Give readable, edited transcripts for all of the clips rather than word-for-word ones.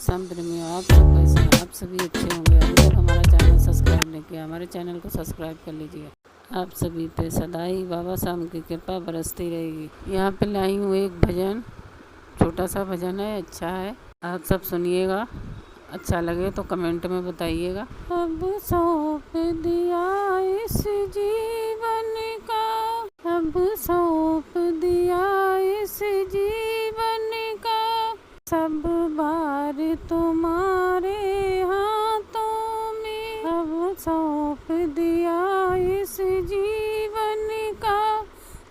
सब प्रेमियों, आप सब कैसे हैं? आप सभी अच्छे होंगे। अभी तक हमारा चैनल सब्सक्राइब नहीं किया, हमारे चैनल को सब्सक्राइब कर लीजिए। आप सभी पे सदा ही बाबा साहब की कृपा बरसती रहेगी। यहाँ पे लाई हूँ एक भजन, छोटा सा भजन है, अच्छा है, आप सब सुनिएगा। अच्छा लगे तो कमेंट में बताइएगा। अब सौंप दिया इस जीवन का, अब सौंप दिया इस जीवन का, सब बार तुम्हारे हाथों में। अब सौंप दिया इस जीवन का,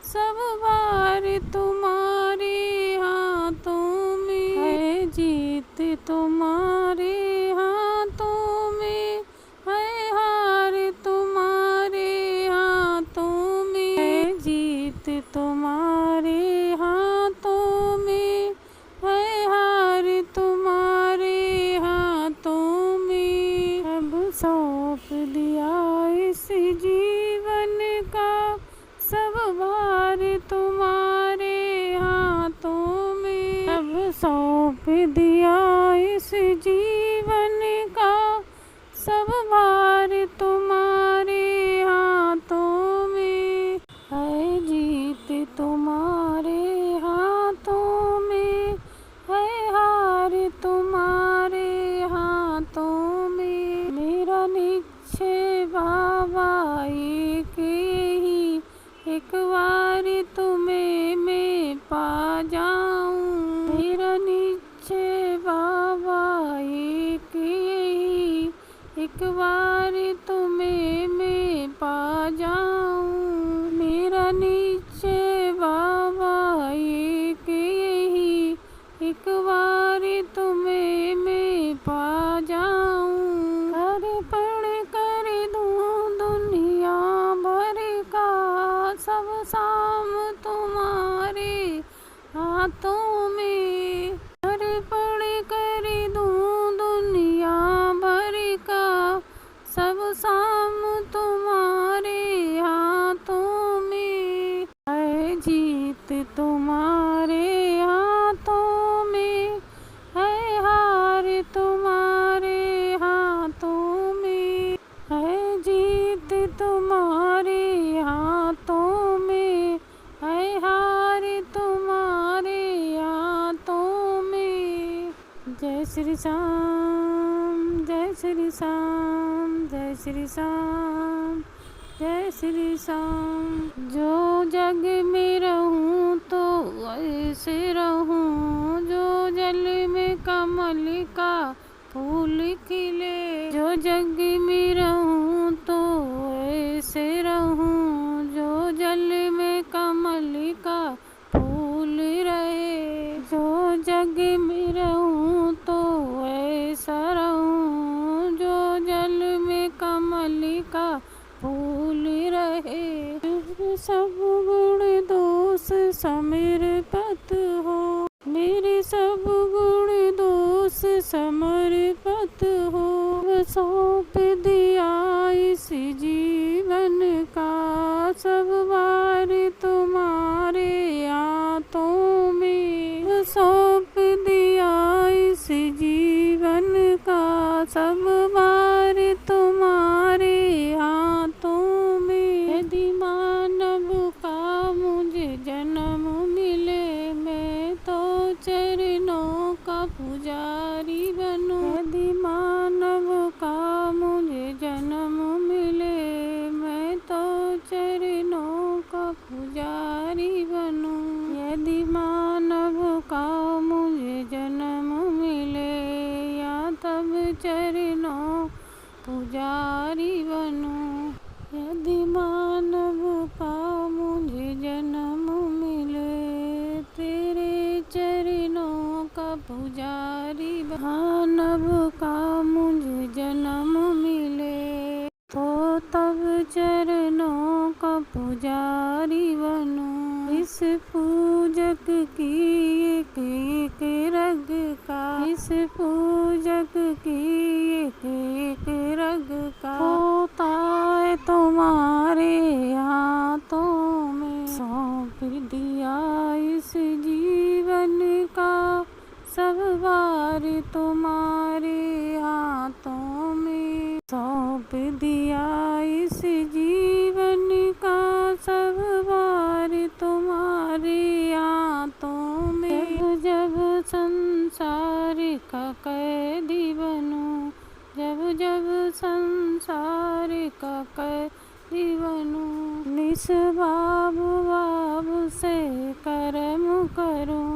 सब बार तुम्हारे हाथों में। है जीत तुम्हारे हाथों में, है हार तुम्हारे हाथों में। है जीत तुम्हारे हाथों में, है हार तुम्हारे हाथों में। अब सौंप दिया इस जीवन का, सब भार तुम्हारे हाथों में। अब सौंप दिया इस जीवन का, सब भार तुम्हारे हाथों में। है जीत तुम्हारे हाथों में, है हार तुम्हारे हाथों में। मेरा निश्चय बाबा एक ही, एक बार तुम्हें मैं पा जाऊं। मेरा निश्चय बाबा एक ही, एक बार तुम्हें मैं पा जाऊं। मेरा निश्चय बाबा एक ही, एक बार तुम्हें मैं पा जाऊं। अर्पण कर दूं दुनिया भर का, सब शाम तुम्हारे हाथों में। अर्पण कर दूं दुनिया भर का, सब शाम तुम्हारे हाथों में। है जीत तुम्हारे हाथों में, है हार तुम्हारे हाथों में। है जीत तुम्हारे हाथों में, है हार तुम्हारे हाथों में। जय श्री श्याम, जय श्री श्याम, जय श्री श्याम, जय श्री श्याम। जो जग में रहूं तो ऐसे रहूं, जो जल में कमल का फूल खिले। जो जग में रहूं तो ऐसे रहूं, जो जल में कमल का फूल रहे। जो जग में रहूं तो ऐसा रहूं, जो जल में कमल का फूल रहे। सब गुण दोष समर्पित हो, मेरे सब गुण दोष समर्पित हो। सौंप दिया इस जीवन का, सब बार तुम्हारे हाथों में। सौंप दिया इस जीवन का, सब बार तुम्हारे हाथों में। यदि मानव का मुझे जन्म मिले, मैं तो चरणों का पुजारी बनूं। यदि मानव का मुझे जन्म मिले, मैं तो चरणों का पुजारी बनूं। यदि मानव का मुझे जन्म मिले, या तब चरणों पुजारी बनूं। यदि मानव का मुझे जन्म मिले, तेरे चरणों का पुजारी। मानव का मुझे जन्म मिले, तो तब चरणों का पुजारी बनूं। इस पूजक की एक एक रग का, इस पूजक की एक एक रग का होता है तुम्हारे हाथों में। सौंप दिया इस जीवन का, सब बार तुम्हारे हाथों में, सौंप दिया इस जीवन का सब बार तुम्हारे हाथों में। जब जब संसार का कैदी बनूं, जब जब संसार का कैदी बनूं, निस्बाब बाब से कर्म करूं,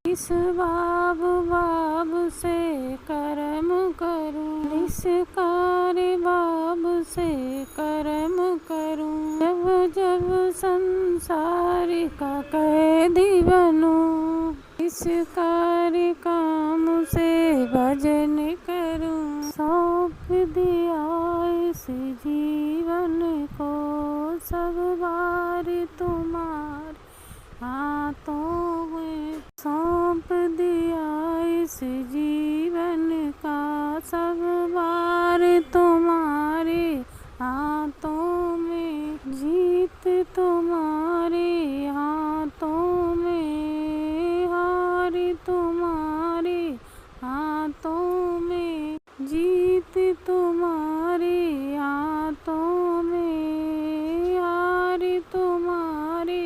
निस्बाब बाब से कर्म करूं, निस्कार बाब से कर्म करूं। जब जब संसार का कैदी बनूं, इस कार्य काम से भजन करूं, सौंप दिया इस जीवन को सब बार तुम्हारे हाथों में, सौंप दिया इस जीवन का सब बार तुम्हारे हाथों में। जीत तुम्हारे हाथों में, हार तुम्हारे हाथों में, जीत तुम्हारे हाथों में, हार तुम्हारे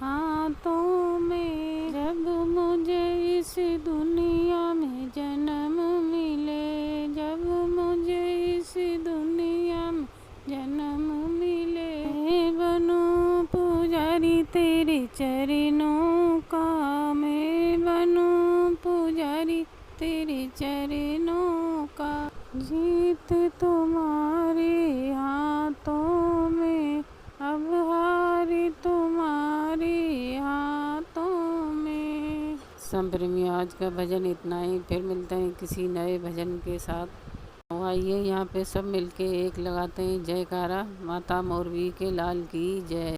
हाथों में। जब मुझे इस दुनिया में जन्म मिले, जब मुझे इस दुनिया में जन्म मिले, मैं बनूं पुजारी तेरे चरणों का, मैं बनूं पुजारी तेरे चरणों का। जीत तुम्हारे हाथों में, अब हार तुम्हारे हाथों में। संप्रेमी, आज का भजन इतना ही, फिर मिलते हैं किसी नए भजन के साथ। तो आइए यहाँ पे सब मिलके एक लगाते हैं जयकारा, माता मोरवी के लाल की जय।